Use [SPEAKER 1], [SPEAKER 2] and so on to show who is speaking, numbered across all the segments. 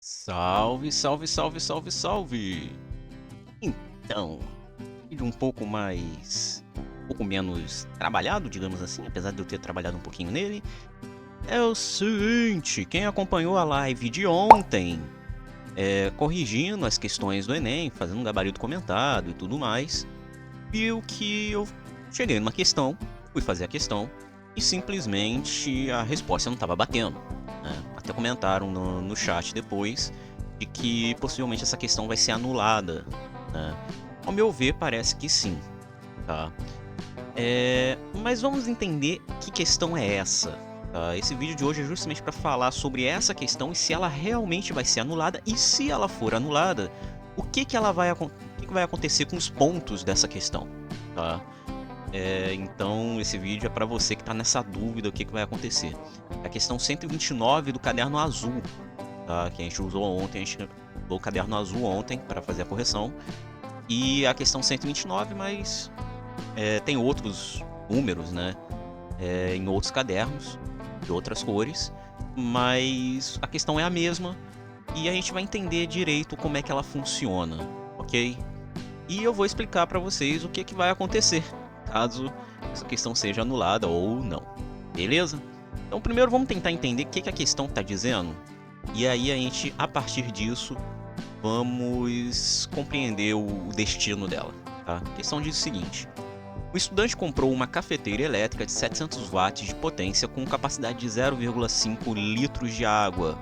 [SPEAKER 1] Salve, salve, salve, salve, salve! Então, vídeo um pouco menos trabalhado, digamos assim, apesar de eu ter trabalhado um pouquinho nele. É o seguinte, quem acompanhou a live de ontem, corrigindo as questões do Enem, fazendo um gabarito comentado e tudo mais, viu que eu cheguei numa questão, fui fazer a questão, e simplesmente a resposta não estava batendo, né? Até comentaram no chat depois de que possivelmente essa questão vai ser anulada, né? Ao meu ver, parece que sim, tá? Mas vamos entender que questão é essa, tá? Esse vídeo de hoje é justamente para falar sobre essa questão e se ela realmente vai ser anulada, e se ela for anulada, o que vai acontecer com os pontos dessa questão, tá? Então esse vídeo é para você que está nessa dúvida o que vai acontecer. A questão 129 do caderno azul, tá? Que a gente usou ontem, a gente usou o caderno azul ontem para fazer a correção. E a questão 129, mas tem outros números, né? Em outros cadernos, de outras cores, mas a questão é a mesma e a gente vai entender direito como é que ela funciona, ok? E eu vou explicar para vocês o que vai acontecer caso essa questão seja anulada ou não, beleza? Então primeiro vamos tentar entender o que a questão está dizendo, e aí a gente, a partir disso, vamos compreender o destino dela, tá? A questão diz o seguinte: o estudante comprou uma cafeteira elétrica de 700 watts de potência com capacidade de 0,5 litros de água,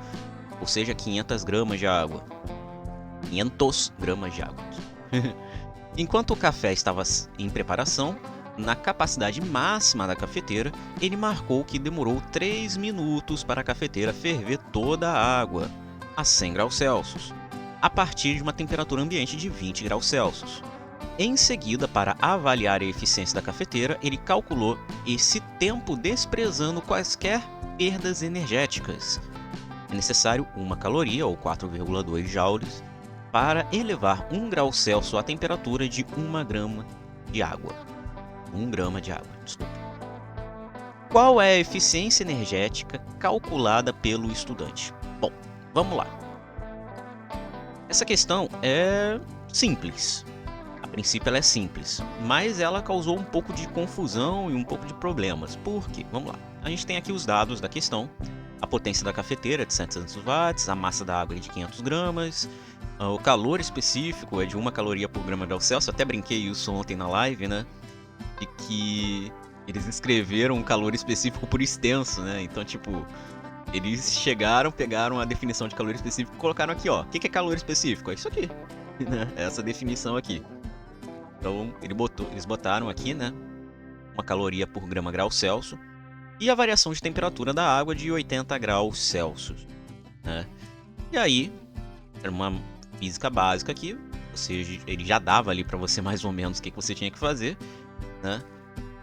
[SPEAKER 1] ou seja, 500 gramas de água. 500 gramas de água. Enquanto o café estava em preparação, na capacidade máxima da cafeteira, ele marcou que demorou 3 minutos para a cafeteira ferver toda a água, a 100 graus Celsius, a partir de uma temperatura ambiente de 20 graus Celsius. Em seguida, para avaliar a eficiência da cafeteira, ele calculou esse tempo desprezando quaisquer perdas energéticas. É necessário 1 caloria, ou 4,2 joules, para elevar 1 grau Celsius a temperatura de 1 grama de água. 1 grama de água, desculpa. Qual é a eficiência energética calculada pelo estudante? Bom, vamos lá. Essa questão é simples. A princípio ela é simples, mas ela causou um pouco de confusão e um pouco de problemas. Por quê? Vamos lá. A gente tem aqui os dados da questão. A potência da cafeteira é de 700 watts, a massa da água é de 500 gramas, o calor específico é de 1 caloria por grama de grau Celsius. Até brinquei isso ontem na live, né? De que eles escreveram um calor específico por extenso, né? Então, tipo, eles chegaram, pegaram a definição de calor específico e colocaram aqui, ó. O que é calor específico? É isso aqui, né? Essa definição aqui. Então, eles botaram aqui, né? 1 caloria por grama grau Celsius. E a variação de temperatura da água de 80 graus Celsius, né? E aí, era uma física básica aqui, ele já dava ali para você mais ou menos o que você tinha que fazer, né?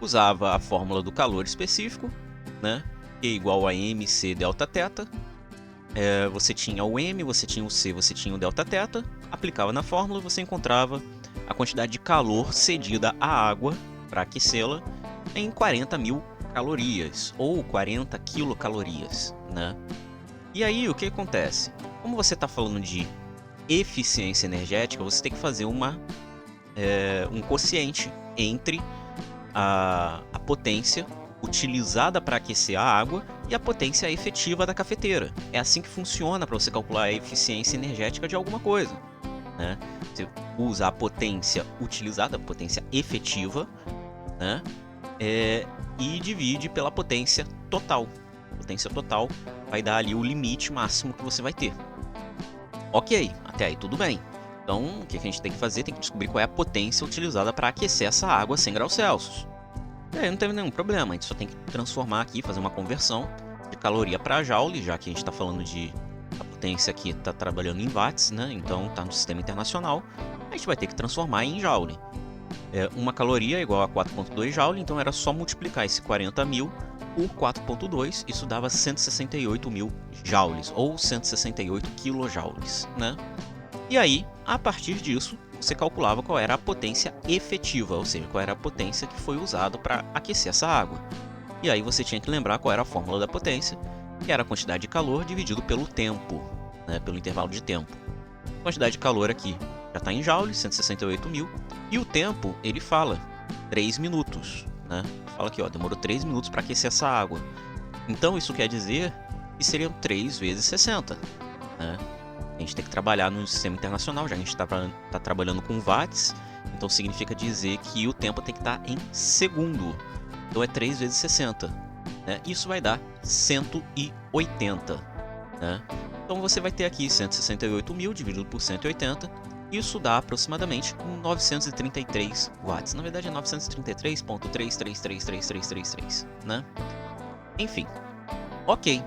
[SPEAKER 1] Usava a fórmula do calor específico, né? Que é igual a mc delta θ. Você tinha o m, você tinha o c, você tinha o delta θ, aplicava na fórmula e você encontrava a quantidade de calor cedida à água para aquecê-la em 40.000 calorias, ou 40 quilocalorias, né? E aí, o que acontece? Como você está falando de eficiência energética, você tem que fazer um quociente entre a potência utilizada para aquecer a água e a potência efetiva da cafeteira. É assim que funciona para você calcular a eficiência energética de alguma coisa, né? Você usa a potência utilizada, a potência efetiva, né? E divide pela potência total. A potência total vai dar ali o limite máximo que você vai ter. Ok, até aí tudo bem. Então, o que a gente tem que fazer? Tem que descobrir qual é a potência utilizada para aquecer essa água a 100 graus Celsius. E aí não teve nenhum problema, a gente só tem que transformar aqui, fazer uma conversão de caloria para joule, já que a gente está falando de... a potência aqui está trabalhando em watts, né? Então está no sistema internacional, a gente vai ter que transformar em joule. 1 caloria é igual a 4,2 joule, então era só multiplicar esse 40.000 por 4,2, isso dava 168.000 joules, ou 168 quilojoules, né? E aí, a partir disso, você calculava qual era a potência efetiva, ou seja, qual era a potência que foi usada para aquecer essa água. E aí você tinha que lembrar qual era a fórmula da potência, que era a quantidade de calor dividido pelo tempo, né, pelo intervalo de tempo. A quantidade de calor aqui já está em joules, 168.000, e o tempo, ele fala 3 minutos, né? Fala aqui, ó, demorou 3 minutos para aquecer essa água. Então isso quer dizer que seriam 3 vezes 60, né? A gente tem que trabalhar no sistema internacional, já que a gente tá trabalhando com watts, então significa dizer que o tempo tem que estar em segundo. Então é 3 vezes 60, né? Isso vai dar 180, né? Então você vai ter aqui 168.000 dividido por 180, isso dá aproximadamente 933 watts. Na verdade é 933.3333333, né? Enfim, ok,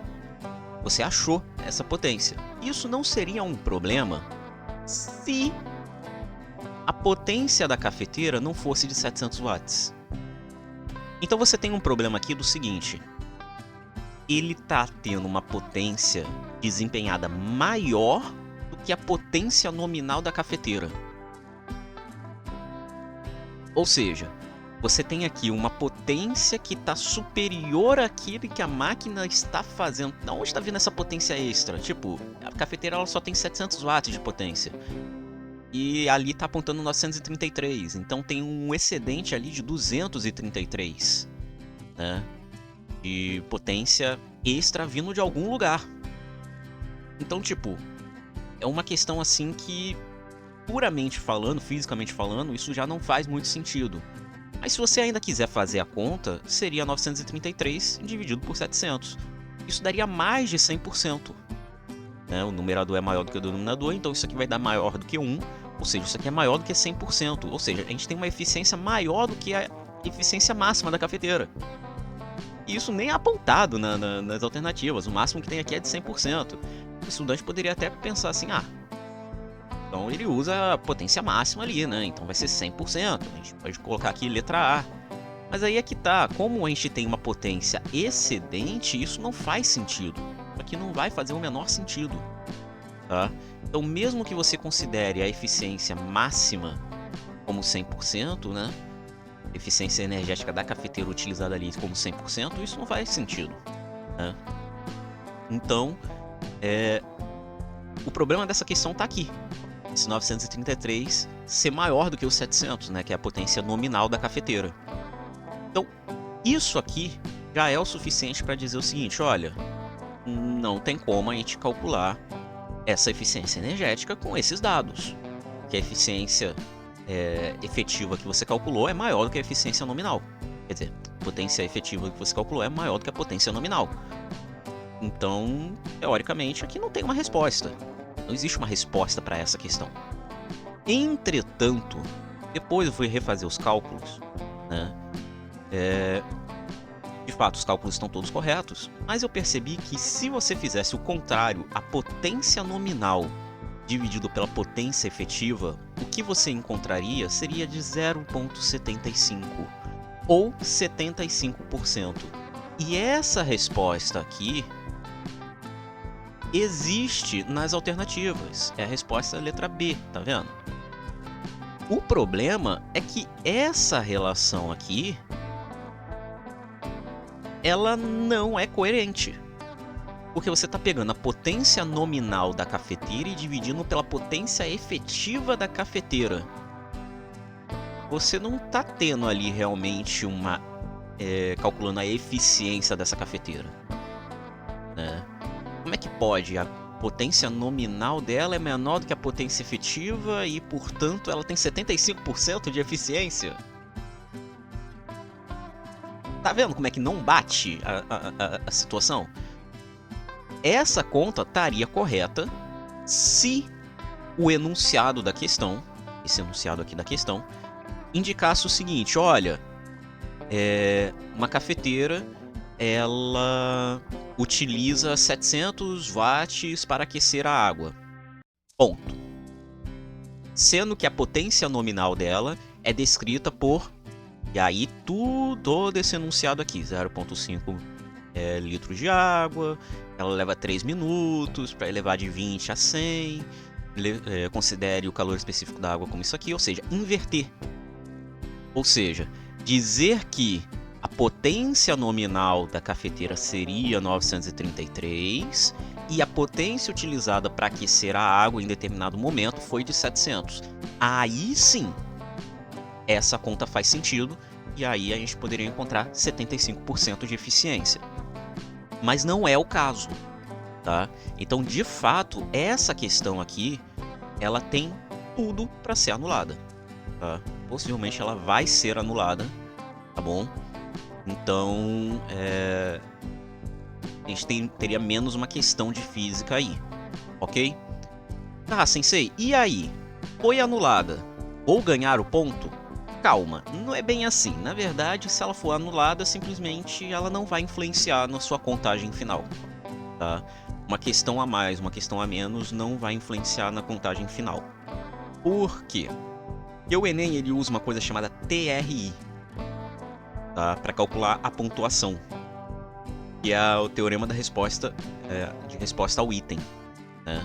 [SPEAKER 1] você achou essa potência. Isso não seria um problema se a potência da cafeteira não fosse de 700 watts. Então você tem um problema aqui do seguinte: ele está tendo uma potência desempenhada maior do que a potência nominal da cafeteira. Ou seja, você tem aqui uma potência que está superior àquilo que a máquina está fazendo. Da onde está vindo essa potência extra? Tipo, a cafeteira ela só tem 700 watts de potência. E ali está apontando 933. Então tem um excedente ali de 233, né? De potência extra vindo de algum lugar. Então, tipo, é uma questão assim que, puramente falando, fisicamente falando, isso já não faz muito sentido. Mas se você ainda quiser fazer a conta, seria 933 dividido por 700. Isso daria mais de 100%. Né? O numerador é maior do que o denominador, então isso aqui vai dar maior do que 1. Ou seja, isso aqui é maior do que 100%. Ou seja, a gente tem uma eficiência maior do que a eficiência máxima da cafeteira. E isso nem é apontado nas alternativas. O máximo que tem aqui é de 100%. O estudante poderia até pensar assim, então ele usa a potência máxima ali, né? Então vai ser 100%. A gente pode colocar aqui letra A. Mas aí é que tá. Como a gente tem uma potência excedente, isso não faz sentido. Aqui não vai fazer o menor sentido, tá? Então mesmo que você considere a eficiência máxima como 100%, né? Eficiência energética da cafeteira utilizada ali como 100%, isso não faz sentido, né? Então, o problema dessa questão está aqui. Esse 933 ser maior do que os 700, né? Que é a potência nominal da cafeteira. Então, isso aqui já é o suficiente para dizer o seguinte, olha, não tem como a gente calcular essa eficiência energética com esses dados. Que a eficiência efetiva que você calculou é maior do que a eficiência nominal. Quer dizer, a potência efetiva que você calculou é maior do que a potência nominal. Então, teoricamente, aqui não tem uma resposta. Não existe uma resposta para essa questão. Entretanto, depois eu fui refazer os cálculos, né? De fato, os cálculos estão todos corretos, mas eu percebi que se você fizesse o contrário, a potência nominal dividido pela potência efetiva, o que você encontraria seria de 0,75 ou 75%. E essa resposta aqui existe nas alternativas. É a resposta da letra B, tá vendo? O problema é que essa relação aqui ela não é coerente. Porque você está pegando a potência nominal da cafeteira e dividindo pela potência efetiva da cafeteira. Você não está tendo ali realmente uma... calculando a eficiência dessa cafeteira, né? Como é que pode? A potência nominal dela é menor do que a potência efetiva e, portanto, ela tem 75% de eficiência? Tá vendo como é que não bate a situação? Essa conta estaria correta se o enunciado da questão, esse enunciado aqui da questão, indicasse o seguinte, olha, uma cafeteira, ela utiliza 700 watts para aquecer a água. Ponto. Sendo que a potência nominal dela é descrita por... E aí todo esse enunciado aqui, 0,5 litros de água, ela leva 3 minutos para elevar de 20 a 100, considere o calor específico da água como isso aqui, ou seja, inverter. Ou seja, dizer que a potência nominal da cafeteira seria 933 e a potência utilizada para aquecer a água em determinado momento foi de 700. Aí sim, essa conta faz sentido e aí a gente poderia encontrar 75% de eficiência. Mas não é o caso, tá? Então, de fato, essa questão aqui, ela tem tudo para ser anulada, tá? Possivelmente ela vai ser anulada, tá bom? Então, a gente teria menos uma questão de física aí, ok? Tá, sensei, e aí? Foi anulada, vou ganhar o ponto? Calma, não é bem assim. Na verdade, se ela for anulada, simplesmente ela não vai influenciar na sua contagem final, tá? Uma questão a mais, uma questão a menos não vai influenciar na contagem final. Por quê? Porque o Enem ele usa uma coisa chamada TRI, tá? Para calcular a pontuação, que é o teorema da resposta, de resposta ao item, né?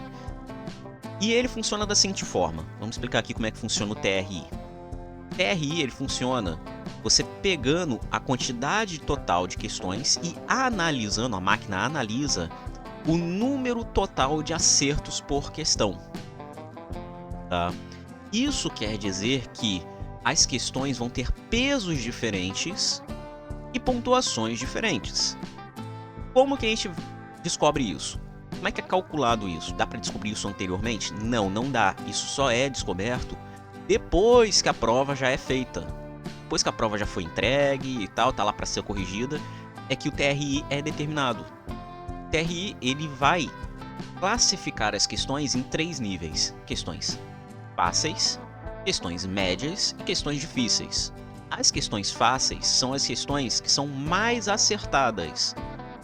[SPEAKER 1] E ele funciona da seguinte forma. Vamos explicar aqui como é que funciona o TRI. O TRI ele funciona você pegando a quantidade total de questões e analisando, a máquina analisa o número total de acertos por questão, tá? Isso quer dizer que as questões vão ter pesos diferentes e pontuações diferentes. Como que a gente descobre isso? Como é que é calculado isso? Dá para descobrir isso anteriormente? Não, não dá. Isso só é descoberto depois que a prova já é feita. Depois que a prova já foi entregue e tal, tá lá para ser corrigida, é que o TRI é determinado. O TRI ele vai classificar as questões em 3 níveis: questões fáceis, questões médias e questões difíceis. As questões fáceis são as questões que são mais acertadas.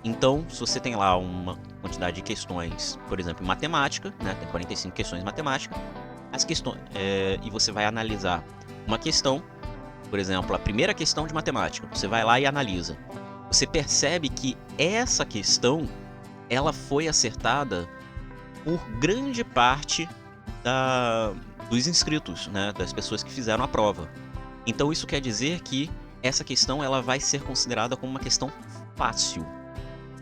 [SPEAKER 1] Então, se você tem lá uma quantidade de questões, por exemplo, em matemática, né, tem 45 questões em matemática, as questões, e você vai analisar uma questão, por exemplo, a primeira questão de matemática, você vai lá e analisa. Você percebe que essa questão, ela foi acertada por grande parte dos inscritos, né, das pessoas que fizeram a prova. Então isso quer dizer que essa questão ela vai ser considerada como uma questão fácil.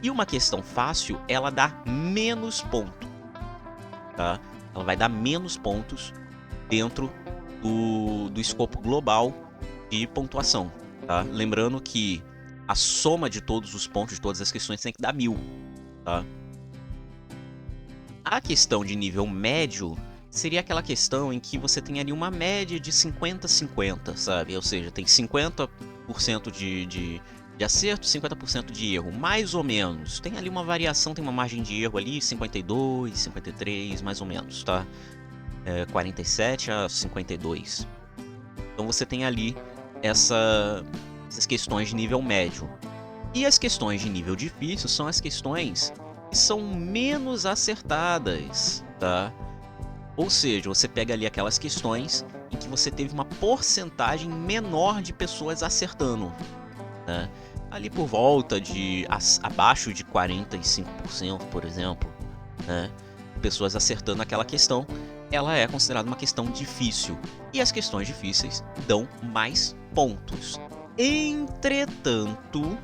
[SPEAKER 1] E uma questão fácil, ela dá menos ponto, tá? Ela vai dar menos pontos dentro do escopo global de pontuação, tá? Lembrando que a soma de todos os pontos de todas as questões tem que dar 1000, tá? A questão de nível médio seria aquela questão em que você tem ali uma média de 50-50, sabe? Ou seja, tem 50% de acerto, 50% de erro, mais ou menos. Tem ali uma variação, tem uma margem de erro ali, 52, 53, mais ou menos, tá? 47 a 52. Então você tem ali essas questões de nível médio. E as questões de nível difícil são as questões que são menos acertadas, tá? Ou seja, você pega ali aquelas questões em que você teve uma porcentagem menor de pessoas acertando, né? Ali por volta de abaixo de 45%, por exemplo, né? Pessoas acertando aquela questão, ela é considerada uma questão difícil. E as questões difíceis dão mais pontos. Entretanto,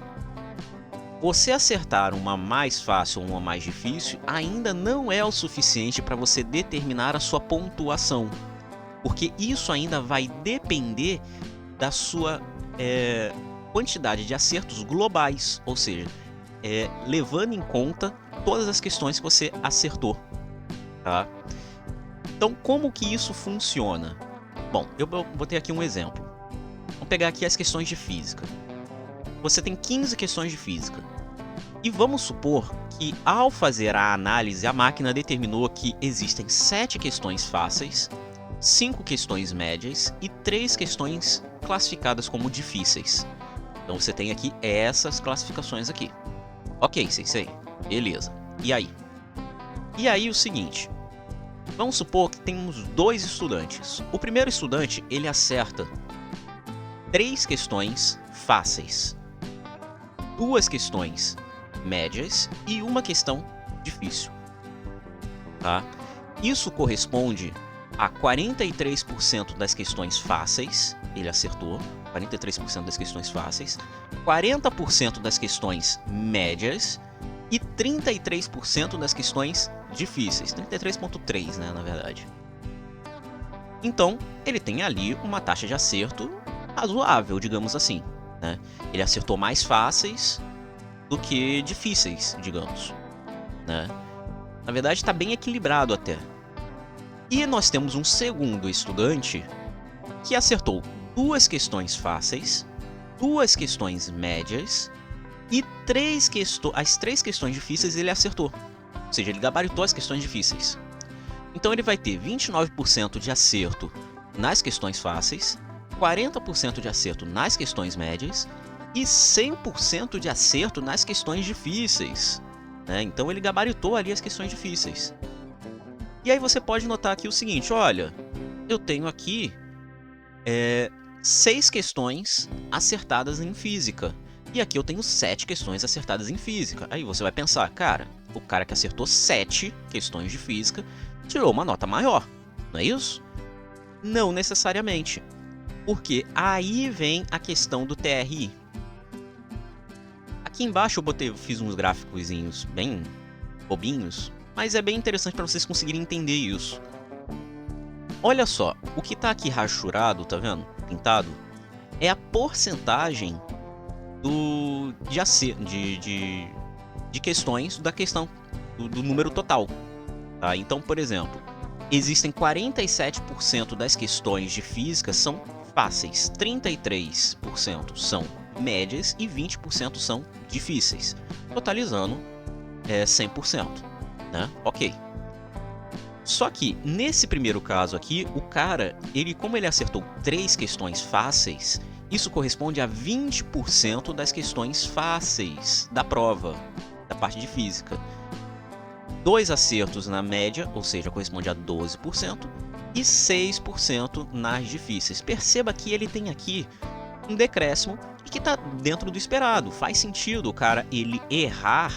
[SPEAKER 1] você acertar uma mais fácil ou uma mais difícil ainda não é o suficiente para você determinar a sua pontuação, porque isso ainda vai depender da sua quantidade de acertos globais, ou seja, levando em conta todas as questões que você acertou, tá? Então, como que isso funciona? Bom, eu botei aqui um exemplo. Vamos pegar aqui as questões de física. Você tem 15 questões de física. E vamos supor que, ao fazer a análise, a máquina determinou que existem 7 questões fáceis, 5 questões médias e 3 questões classificadas como difíceis. Então você tem aqui essas classificações aqui. Ok, sensei. Beleza. E aí? E aí o seguinte. Vamos supor que temos 2 estudantes. O primeiro estudante, ele acerta 3 questões fáceis, 2 questões médias e uma questão difícil, tá? Isso corresponde a 43% das questões fáceis, ele acertou, 43% das questões fáceis, 40% das questões médias e 33% das questões difíceis. 33,3%, né, na verdade. Então, ele tem ali uma taxa de acerto razoável, digamos assim, né? Ele acertou mais fáceis do que difíceis, digamos, né? Na verdade, está bem equilibrado até. E nós temos um segundo estudante que acertou 2 questões fáceis, 2 questões médias e as 3 questões difíceis ele acertou. Ou seja, ele gabaritou as questões difíceis. Então ele vai ter 29% de acerto nas questões fáceis, 40% de acerto nas questões médias e 100% de acerto nas questões difíceis, né? Então ele gabaritou ali as questões difíceis. E aí você pode notar aqui o seguinte, olha, eu tenho aqui 6 questões acertadas em física. E aqui eu tenho 7 questões acertadas em física. Aí você vai pensar, cara, o cara que acertou 7 questões de física tirou uma nota maior, não é isso? Não necessariamente, porque aí vem a questão do TRI. Aqui embaixo eu fiz uns gráficozinhos bem bobinhos, mas é bem interessante para vocês conseguirem entender isso. Olha só, o que está aqui rachurado, tá vendo? Pintado, é a porcentagem de questões da questão do número total. Tá? Então, por exemplo, existem 47% das questões de física são fáceis, 33% são médias e 20% são difíceis, totalizando 100%, né? Ok. Só que nesse primeiro caso aqui, o cara, como ele acertou 3 questões fáceis, isso corresponde a 20% das questões fáceis da prova, da parte de física. 2 acertos na média, ou seja, corresponde a 12%, e 6% nas difíceis. Perceba que ele tem aqui um decréscimo e que está dentro do esperado. Faz sentido o cara ele errar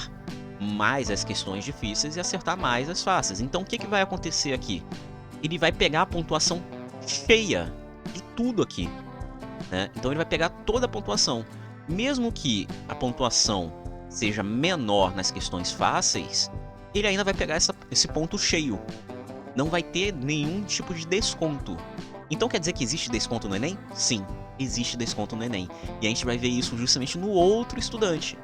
[SPEAKER 1] mais as questões difíceis e acertar mais as fáceis. Então o que vai acontecer aqui? Ele vai pegar a pontuação cheia de tudo aqui, né? Então ele vai pegar toda a pontuação. Mesmo que a pontuação seja menor nas questões fáceis, ele ainda vai pegar esse ponto cheio. Não vai ter nenhum tipo de desconto. Então quer dizer que existe desconto no Enem? Sim, existe desconto no Enem. E a gente vai ver isso justamente no outro estudante.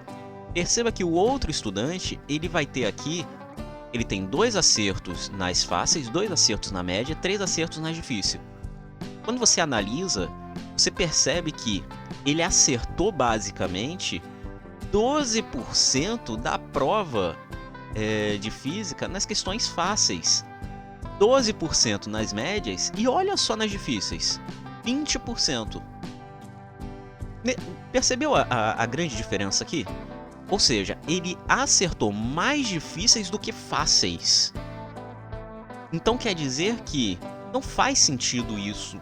[SPEAKER 1] Perceba que o outro estudante, ele vai ter aqui, ele tem 2 acertos nas fáceis, 2 acertos na média, 3 acertos nas difíceis. Quando você analisa, você percebe que ele acertou basicamente 12% da prova de física nas questões fáceis, 12% nas médias e olha só nas difíceis, 20%. Percebeu a grande diferença aqui? Ou seja, ele acertou mais difíceis do que fáceis. Então quer dizer que não faz sentido isso,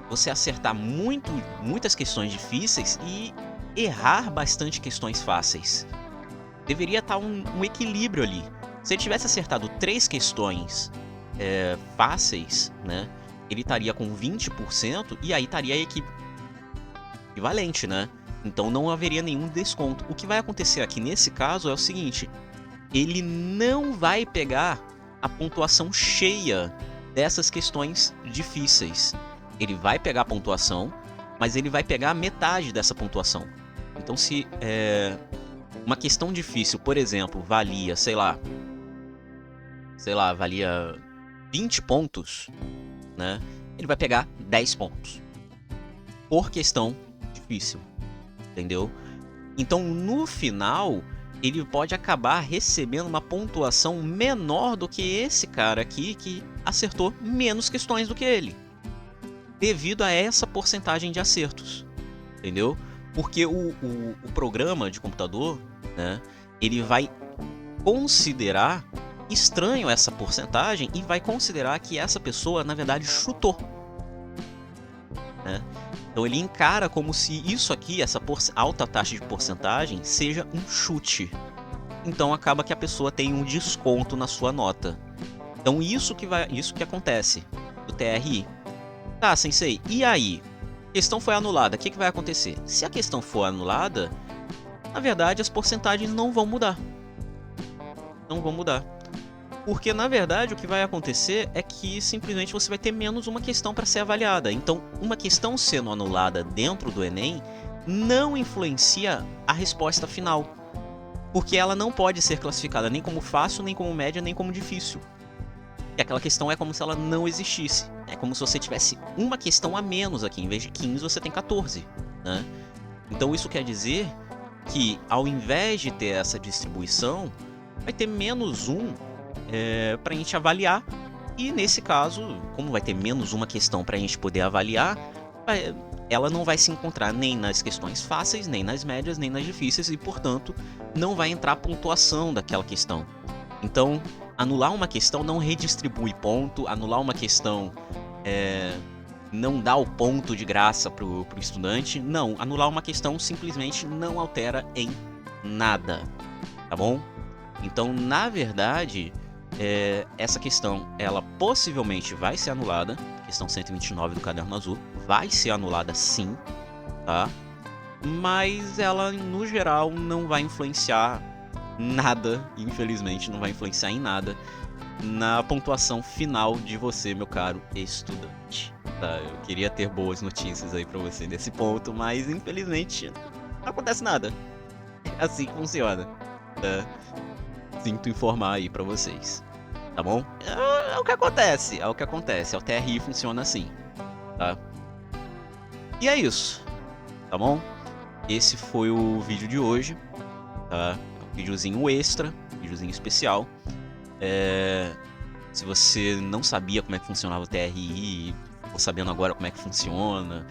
[SPEAKER 1] você acertar muitas questões difíceis e errar bastante questões fáceis. Deveria estar um equilíbrio ali. Se ele tivesse acertado 3 questões fáceis, né, ele estaria com 20% e aí estaria equivalente, né? Então não haveria nenhum desconto. O que vai acontecer aqui nesse caso é o seguinte: ele não vai pegar a pontuação cheia dessas questões difíceis. Ele vai pegar a pontuação, mas ele vai pegar metade dessa pontuação. Então se uma questão difícil, por exemplo, valia, sei lá, valia 20 pontos, né? Ele vai pegar 10 pontos por questão difícil, entendeu? Então, no final, ele pode acabar recebendo uma pontuação menor do que esse cara aqui que acertou menos questões do que ele, devido a essa porcentagem de acertos, entendeu? Porque o programa de computador, né, ele vai considerar estranho essa porcentagem e vai considerar que essa pessoa, na verdade, chutou, né? Então ele encara como se isso aqui, essa alta taxa de porcentagem, seja um chute. Então acaba que a pessoa tem um desconto na sua nota. Então isso que acontece do TRI. Tá, sensei, e aí? A questão foi anulada, o que vai acontecer? Se a questão for anulada, na verdade as porcentagens não vão mudar. não vão mudar. Porque, na verdade, o que vai acontecer é que simplesmente você vai ter menos uma questão para ser avaliada. Então, uma questão sendo anulada dentro do Enem não influencia a resposta final. Porque ela não pode ser classificada nem como fácil, nem como média, nem como difícil. E aquela questão é como se ela não existisse. É como se você tivesse uma questão a menos aqui. Em vez de 15, você tem 14. Né? Então, isso quer dizer que, ao invés de ter essa distribuição, vai ter menos um para a gente avaliar. E nesse caso, como vai ter menos uma questão para a gente poder avaliar, ela não vai se encontrar nem nas questões fáceis, nem nas médias, nem nas difíceis, e portanto não vai entrar a pontuação daquela questão. Então, anular uma questão não redistribui ponto, anular uma questão não dá o ponto de graça pro estudante. Não, anular uma questão simplesmente não altera em nada, tá bom? Então, na verdade, essa questão, ela possivelmente vai ser anulada. Questão 129 do Caderno Azul vai ser anulada sim, tá? Mas ela, no geral, não vai influenciar nada, infelizmente, não vai influenciar em nada na pontuação final de você, meu caro estudante. Tá? Eu queria ter boas notícias aí pra você nesse ponto, mas infelizmente não acontece nada. É assim que funciona. Tá? Sinto informar aí pra vocês. Tá bom? É o que acontece, é o que acontece. O TRI funciona assim, tá? E é isso, tá bom? Esse foi o vídeo de hoje, tá? Um videozinho extra, um videozinho especial. Se você não sabia como é que funcionava o TRI, ficou sabendo agora como é que funciona,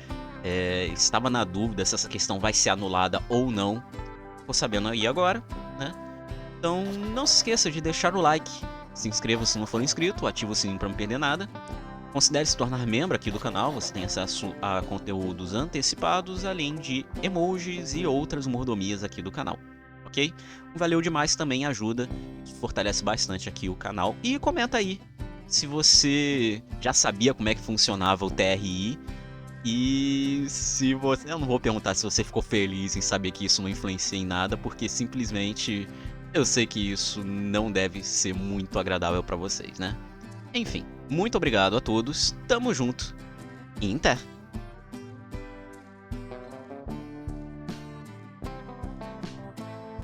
[SPEAKER 1] estava na dúvida se essa questão vai ser anulada ou não, ficou sabendo aí agora, né? Então não se esqueça de deixar o like, se inscreva se não for inscrito, ativa o sininho para não perder nada. Considere se tornar membro aqui do canal, você tem acesso a conteúdos antecipados, além de emojis e outras mordomias aqui do canal, ok? Valeu demais, também ajuda, fortalece bastante aqui o canal. E comenta aí se você já sabia como é que funcionava o TRI e se você... Eu não vou perguntar se você ficou feliz em saber que isso não influencia em nada, porque simplesmente eu sei que isso não deve ser muito agradável para vocês, né? Enfim, muito obrigado a todos, tamo junto e até!